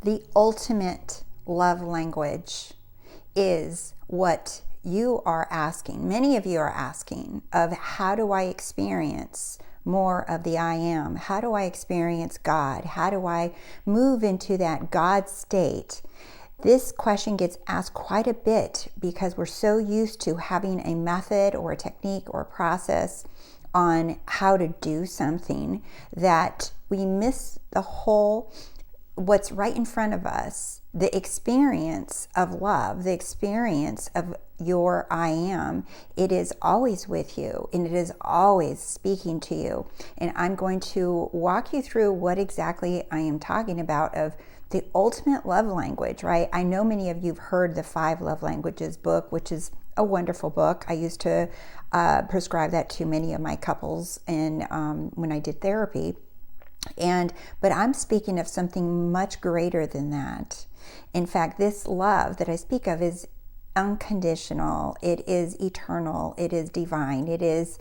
The ultimate love language is what you are asking. Many of you are asking of how do I experience more of the I am? How do I experience God? How do I move into that God state? This question gets asked quite a bit because we're so used to having a method or a technique or a process on how to do something that we miss the whole, what's right in front of us, the experience of love, the experience of your I am. It is always with you and it is always speaking to you. And I'm going to walk you through what exactly I am talking about of the ultimate love language, right? I know many of you have heard the 5 Love Languages book, which is a wonderful book. I used to prescribe that to many of my couples and when I did therapy. But I'm speaking of something much greater than that. In fact, this love that I speak of is unconditional. It is eternal. It is divine. It is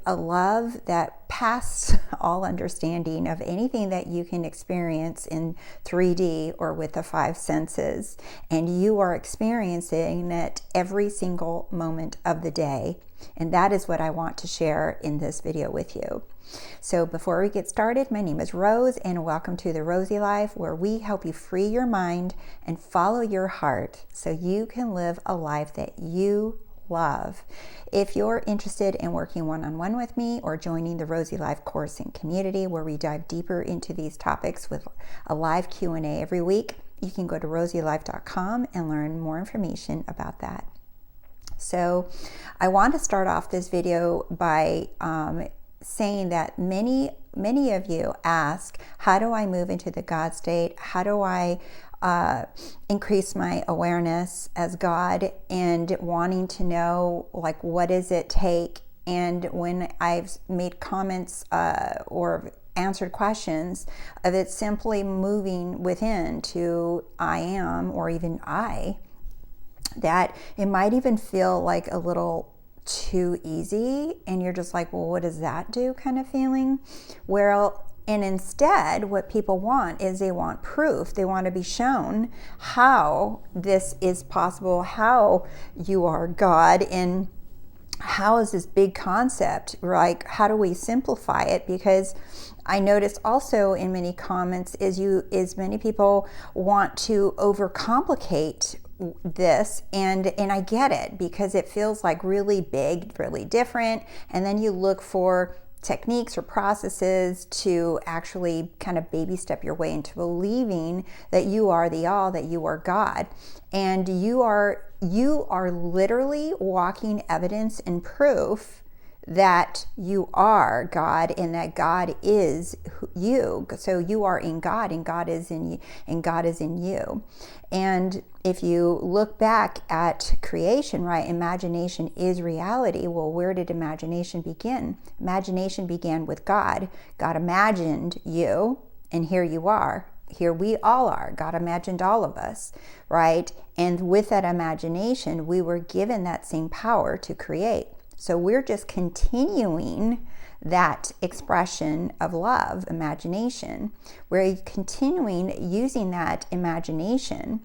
a love that passes all understanding of anything that you can experience in 3D or with the 5 senses. And you are experiencing it every single moment of the day. And that is what I want to share in this video with you. So before we get started, my name is Rose and welcome to The Rosey Life, where we help you free your mind and follow your heart so you can live a life that you love. If you're interested in working one-on-one with me or joining the Rosey Life course and community where we dive deeper into these topics with a live Q&A every week, you can go to TheRoseyLife.com and learn more information about that. So I want to start off this video by saying that many of you ask, how do I move into the God state? How do I increase my awareness as God, and wanting to know, like, what does it take? And when I've made comments or answered questions of it simply moving within to I am, or even I, that it might even feel like a little too easy, and you're just like, well, what does that do kind of feeling? Well, and instead what people want is they want proof. They want to be shown how this is possible, how you are God, and how is this big concept, like, how do we simplify it? Because I noticed also in many comments is many people want to overcomplicate this, and I get it, because it feels like really big, really different, and then you look for techniques or processes to actually kind of baby step your way into believing that you are the all, that you are God, and you are literally walking evidence and proof that you are God and that God is you. So you are in God and God is in you, and God is in you. And if you look back at creation, right, imagination is reality. Well, where did imagination begin? Imagination began with God. God imagined you, and here you are. Here we all are. God imagined all of us, right? And with that imagination, we were given that same power to create. So we're just continuing that expression of love, imagination. We're continuing using that imagination,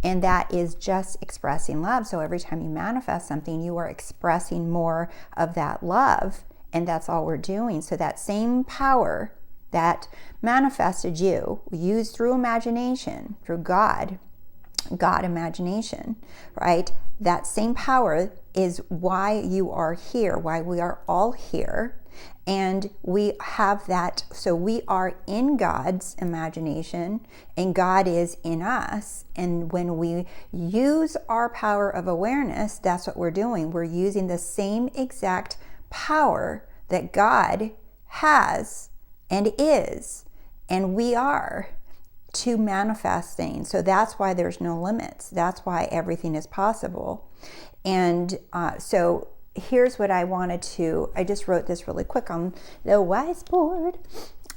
and that is just expressing love. So every time you manifest something, you are expressing more of that love, and that's all we're doing. So that same power that manifested you, used through imagination, through God imagination, right? That same power is why you are here, why we are all here. And we have that, so we are in God's imagination and God is in us. And when we use our power of awareness, that's what we're doing. We're using the same exact power that God has and is, and we are, to manifest things. So that's why there's no limits. That's why everything is possible. And so here's what I wanted to, I just wrote this really quick on the whiteboard,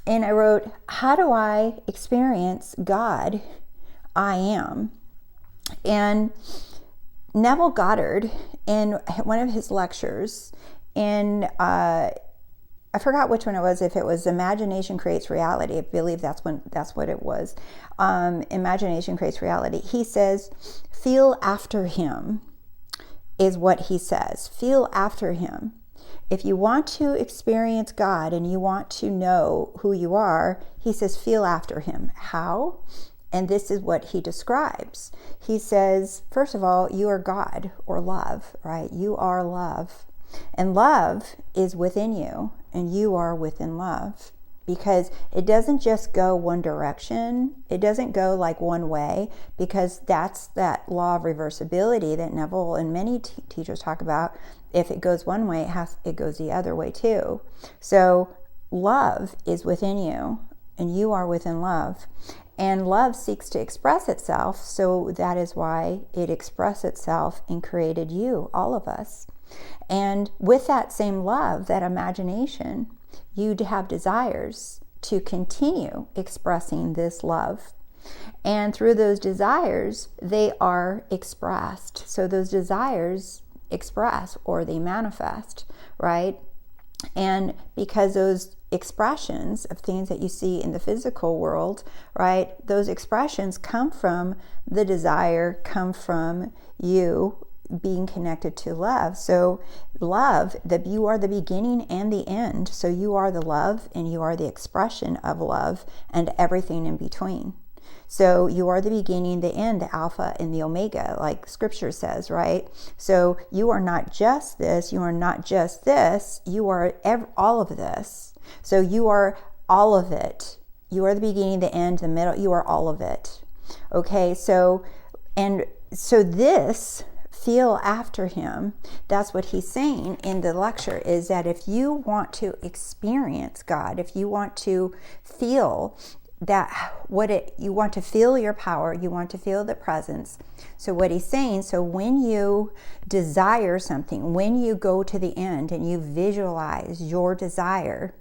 and I wrote, how do I experience God? I am. And Neville Goddard, in one of his lectures, in I forgot which one it was. If it was imagination creates reality, I believe that's what it was. Imagination creates reality. He says, feel after him is what he says. Feel after him. If you want to experience God and you want to know who you are, he says, feel after him. How? And this is what he describes. He says, first of all, you are God, or love, right? You are love. And love is within you, and you are within love. Because it doesn't just go one direction. It doesn't go like one way, because that's that law of reversibility that Neville and many teachers talk about. If it goes one way, it goes the other way too. So love is within you, and you are within love. And love seeks to express itself, so that is why it expressed itself and created you, all of us. And with that same love, that imagination, you'd have desires to continue expressing this love. And through those desires, they are expressed. So those desires express, or they manifest, right? And because those expressions of things that you see in the physical world, right, those expressions come from the desire, come from you being connected to love. So love, you are the beginning and the end. So you are the love, and you are the expression of love, and everything in between. So you are the beginning, the end, the Alpha and the Omega, like Scripture says, right? So you are not just this, you are not just this, you are all of this. So you are all of it. You are the beginning, the end, the middle, you are all of it. Okay, so this, feel after him, that's what he's saying in the lecture, is that if you want to experience God, if you want to feel you want to feel your power, you want to feel the presence. So what he's saying, so when you desire something, when you go to the end and you visualize your desire,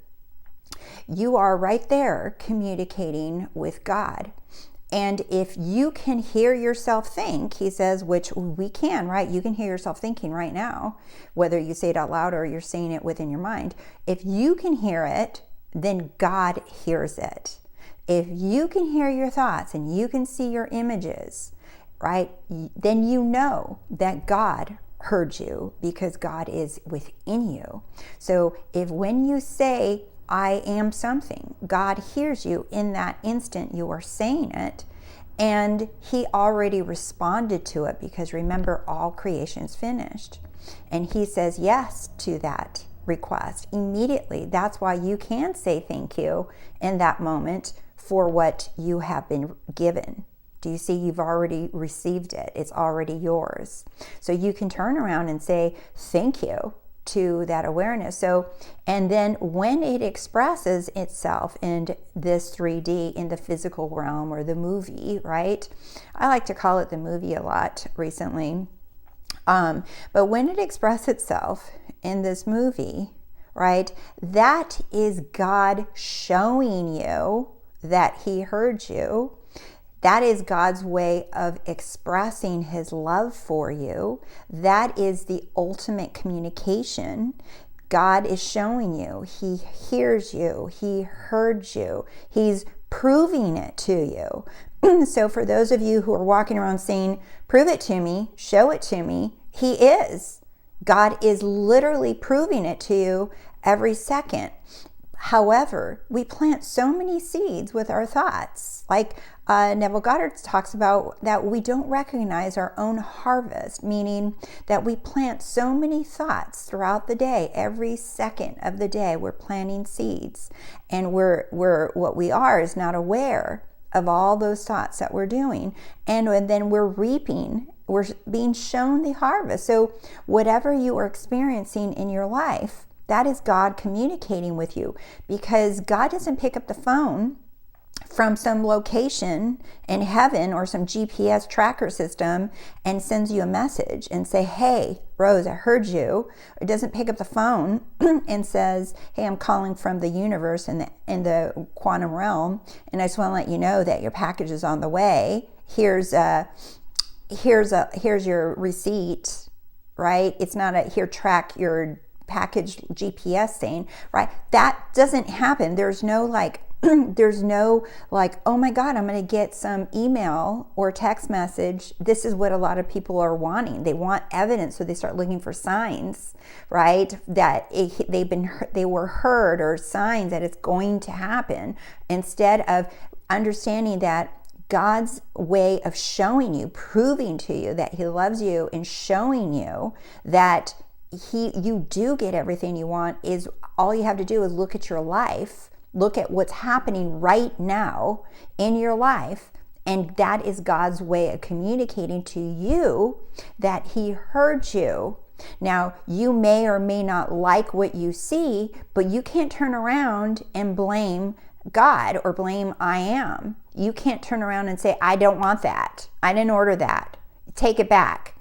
you are right there communicating with God. And if you can hear yourself think, he says, which we can, right? You can hear yourself thinking right now, whether you say it out loud or you're saying it within your mind. If you can hear it, then God hears it. If you can hear your thoughts and you can see your images, right, then you know that God heard you, because God is within you. So if when you say, I am something, God hears you in that instant you are saying it, and he already responded to it, because remember, all creation is finished. And he says yes to that request immediately. That's why you can say thank you in that moment for what you have been given. Do you see? You've already received it. It's already yours. So you can turn around and say thank you to that awareness. So, and then when it expresses itself in this 3D, in the physical realm, or the movie, right? I like to call it the movie a lot recently. But when it expresses itself in this movie, right, that is God showing you that he heard you. That is God's way of expressing his love for you. That is the ultimate communication. God is showing you. He hears you. He heard you. He's proving it to you. So for those of you who are walking around saying, prove it to me, show it to me, he is. God is literally proving it to you every second. However, we plant so many seeds with our thoughts. Like Neville Goddard talks about, that we don't recognize our own harvest, meaning that we plant so many thoughts throughout the day. Every second of the day, we're planting seeds. And what we are is not aware of all those thoughts that we're doing. And then we're reaping, we're being shown the harvest. So whatever you are experiencing in your life, that is God communicating with you, because God doesn't pick up the phone from some location in heaven or some GPS tracker system and sends you a message and say, hey, Rose, I heard you. It doesn't pick up the phone and says, hey, I'm calling from the universe in the quantum realm, and I just want to let you know that your package is on the way. Here's your receipt, right? It's not here, track your package GPS saying, right? That doesn't happen. There's no like, there's no like, oh my God, I'm going to get some email or text message. This is what a lot of people are wanting. They want evidence, so they start looking for signs, right? That they were heard, or signs that it's going to happen, instead of understanding that God's way of showing you, proving to you that He loves you, and showing you that you do get everything you want, is all you have to do is look at your life. Look at what's happening right now in your life, and that is God's way of communicating to you that He heard you. Now, you may or may not like what you see, but you can't turn around and blame God or blame I am. You can't turn around and say, I don't want that. I didn't order that. Take it back.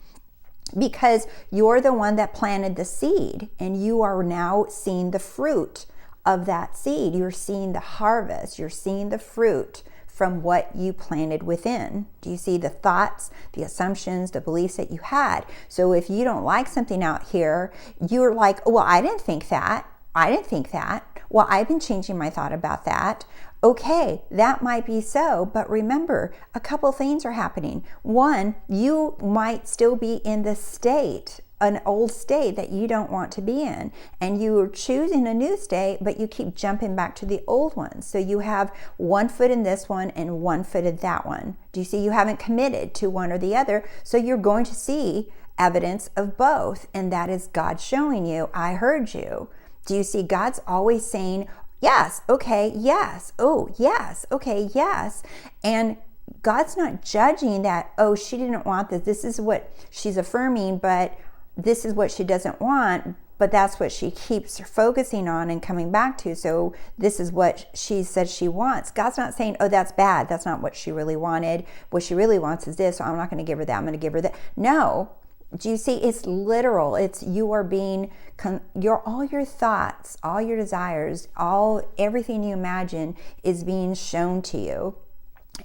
Because you're the one that planted the seed, and you are now seeing the fruit of that seed. You're seeing the harvest. You're seeing the fruit from what you planted within. Do you see the thoughts, the assumptions, the beliefs that you had? So if you don't like something out here, you're like, well, I didn't think that. I didn't think that. Well, I've been changing my thought about that. Okay, that might be so, but remember, a couple things are happening. One, you might still be in the state, an old state that you don't want to be in, and you are choosing a new state, but you keep jumping back to the old one. So you have one foot in this one and one foot in that one. Do you see? You haven't committed to one or the other, so you're going to see evidence of both, and that is God showing you, I heard you. Do you see? God's always saying, yes, okay, yes, oh, yes, okay, yes. And God's not judging that, oh, she didn't want this. This is what she's affirming, but this is what she doesn't want, but that's what she keeps focusing on and coming back to. So this is what she said she wants. God's not saying, oh, that's bad. That's not what she really wanted. What she really wants is this, so I'm not going to give her that. I'm going to give her that. No. Do you see? It's literal. It's you are being, all your thoughts, all your desires, everything you imagine is being shown to you.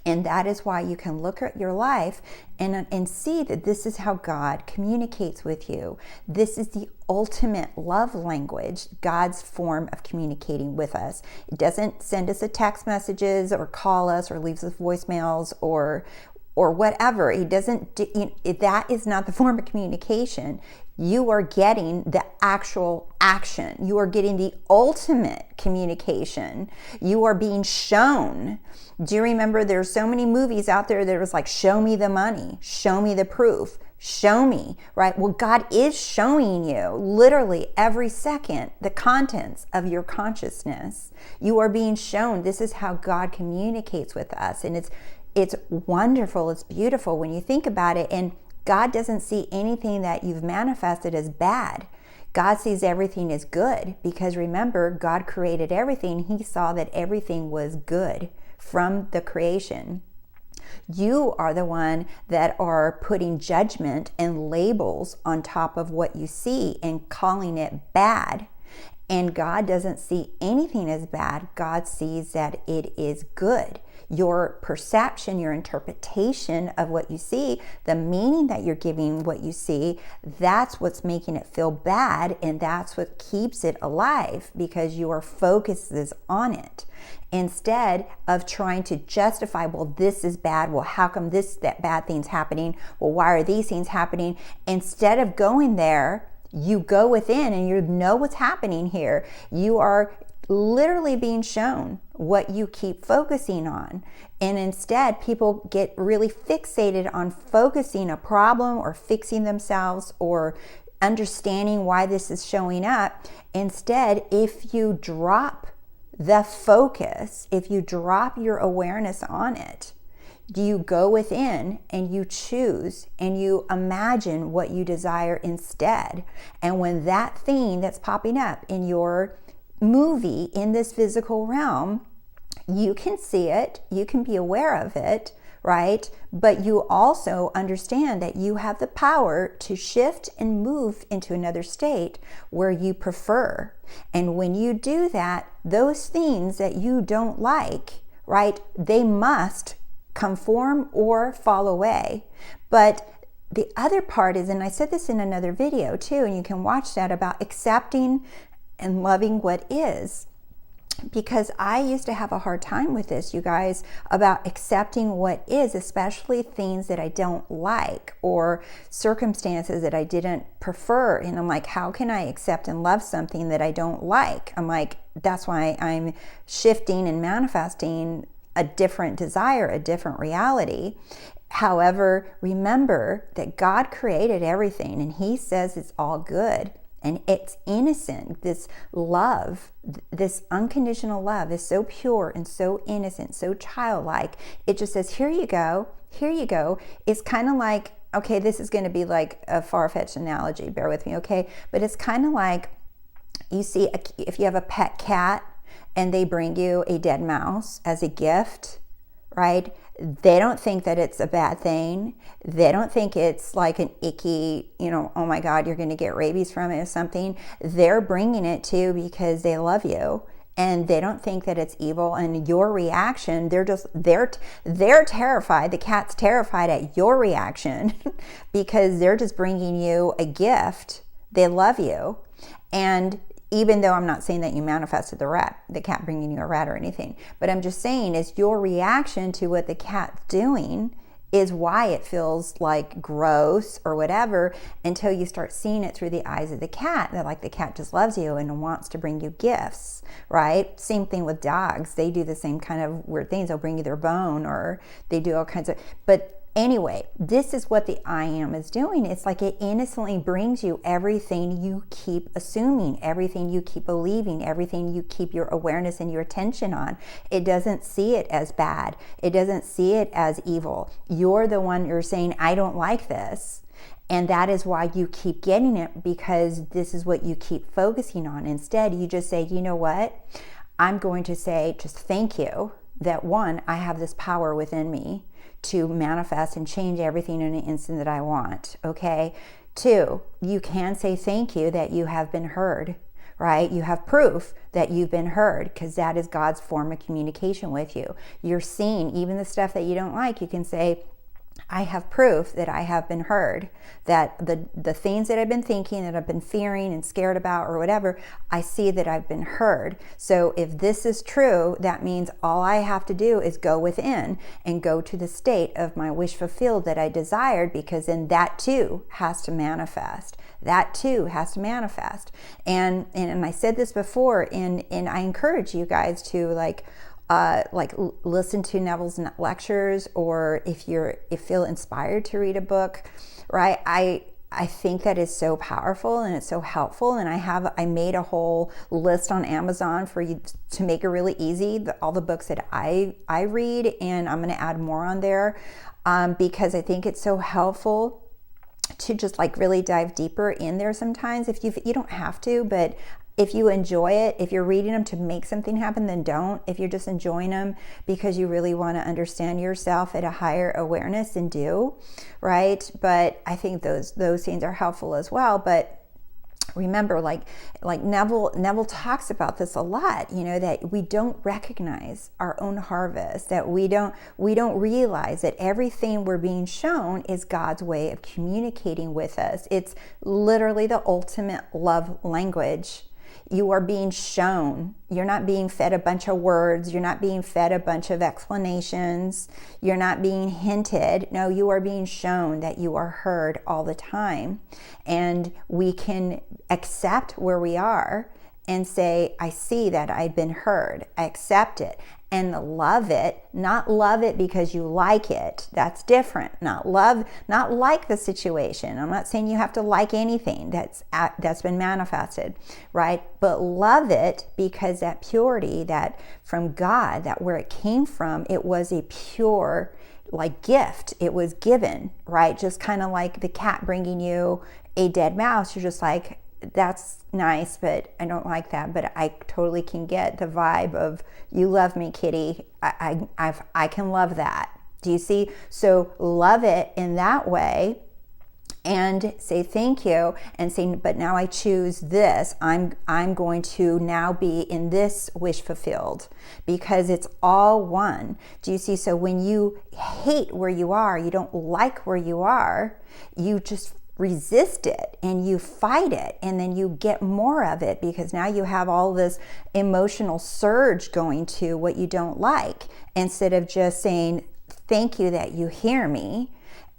And that is why you can look at your life and see that this is how God communicates with you. This is the ultimate love language, God's form of communicating with us. It doesn't send us a text messages or call us or leaves us voicemails or whatever. He doesn't that is not the form of communication. You are getting the actual action. You are getting the ultimate communication. You are being shown. Do you remember there's so many movies out there that was like, show me the money, show me the proof, show me, right? Well, God is showing you literally every second the contents of your consciousness. You are being shown. This is how God communicates with us. And it's wonderful. It's beautiful when you think about it. And God doesn't see anything that you've manifested as bad. God sees everything as good, because remember, God created everything. He saw that everything was good from the creation. You are the one that are putting judgment and labels on top of what you see and calling it bad. And God doesn't see anything as bad. God sees that it is good. Your perception, your interpretation of what you see, the meaning that you're giving what you see, that's what's making it feel bad, and that's what keeps it alive, because your focus is on it. Instead of trying to justify, well, this is bad, well, how come that bad thing's happening? Well, why are these things happening? Instead of going there, you go within and you know what's happening here. You are literally being shown what you keep focusing on. And instead, people get really fixated on focusing a problem or fixing themselves or understanding why this is showing up. Instead, if you drop the focus, if you drop your awareness on it, you go within and you choose and you imagine what you desire instead. And when that thing that's popping up in your movie in this physical realm, you can see it, you can be aware of it, right? But you also understand that you have the power to shift and move into another state where you prefer. And when you do that, those things that you don't like, right, they must conform or fall away. But the other part is, and I said this in another video too, and you can watch that, about accepting and loving what is. Because I used to have a hard time with this, you guys, about accepting what is, especially things that I don't like or circumstances that I didn't prefer. And I'm like, how can I accept and love something that I don't like? I'm like, that's why I'm shifting and manifesting a different desire, a different reality. However, remember that God created everything and He says it's all good. And it's innocent. This love, this unconditional love is so pure and so innocent, so childlike. It just says, here you go, here you go. It's kind of like, okay, this is going to be like a far-fetched analogy, bear with me, okay? But it's kind of like, you see, if you have a pet cat and they bring you a dead mouse as a gift, right? They don't think that it's a bad thing. They don't think it's like an icky, oh my God, you're going to get rabies from it or something. They're bringing it to you because they love you, and they don't think that it's evil. And your reaction, they're terrified. The cat's terrified at your reaction because they're just bringing you a gift. They love you. And even though I'm not saying that you manifested the cat bringing you a rat or anything, but I'm just saying is your reaction to what the cat's doing is why it feels like gross or whatever, until you start seeing it through the eyes of the cat, that like the cat just loves you and wants to bring you gifts, right? Same thing with dogs. They do the same kind of weird things. They'll bring you their bone, or they do all kinds of, but anyway, this is what the I am is doing. It's like it innocently brings you everything you keep assuming, everything you keep believing, everything you keep your awareness and your attention on. It doesn't see it as bad. It doesn't see it as evil. You're the one you're saying, I don't like this. And that is why you keep getting it, because this is what you keep focusing on. Instead, you just say, you know what? I'm going to say just thank you that, one, I have this power within me to manifest and change everything in an instant that I want, okay? 2, you can say thank you that you have been heard, right? You have proof that you've been heard, because that is God's form of communication with you. You're seen, even the stuff that you don't like, you can say, I have proof that I have been heard, that the things that I've been thinking, that I've been fearing and scared about or whatever, I see that I've been heard. So if this is true, that means all I have to do is go within and go to the state of my wish fulfilled that I desired, because then that too has to manifest. That too has to manifest. And I said this before, and I encourage you guys to like listen to Neville's lectures, or if you feel inspired to read a book, right? I think that is so powerful and it's so helpful. And I made a whole list on Amazon for you to make it really easy, all the books that I read, and I'm going to add more on there because I think it's so helpful to just like really dive deeper in there sometimes. If you don't have to, but if you enjoy it, if you're reading them to make something happen, then don't. If you're just enjoying them because you really want to understand yourself at a higher awareness, then do, right? But I think those things are helpful as well. But remember, like Neville talks about this a lot, that we don't recognize our own harvest, that we don't realize that everything we're being shown is God's way of communicating with us. It's literally the ultimate love language. You are being shown. You're not being fed a bunch of words. You're not being fed a bunch of explanations. You're not being hinted. No, you are being shown that you are heard all the time. And we can accept where we are and say, I see that I've been heard. I accept it. And love it, not love it because you like it. That's different. Not like the situation. I'm not saying you have to like anything that's been manifested, right? But love it because that purity, that from God, that where it came from, it was a pure like gift. It was given, right? Just kind of like the cat bringing you a dead mouse. You're just like, that's nice, but I don't like that. But I totally can get the vibe of, you love me, kitty. I can love that. Do you see? So love it in that way. and say thank you and say, but now I choose this. I'm going to now be in this wish fulfilled, because it's all one. Do you see? So when you hate where you are, you don't like where you are, you just resist it and you fight it, and then you get more of it, because now you have all this emotional surge going to what you don't like, instead of just saying thank you that you hear me.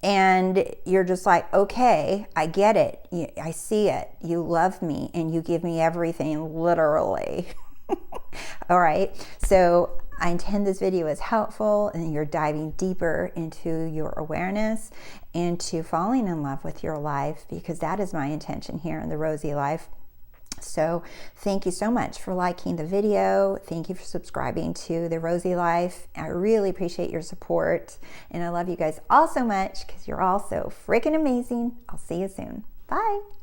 And you're just like, okay, I get it. I see it. You love me and you give me everything, literally. All right. So I intend this video is helpful and you're diving deeper into your awareness, into falling in love with your life, because that is my intention here in the Rosey Life. So thank you so much for liking the video. Thank you for subscribing to The Rosey Life. I really appreciate your support. And I love you guys all so much, because you're all so freaking amazing. I'll see you soon. Bye.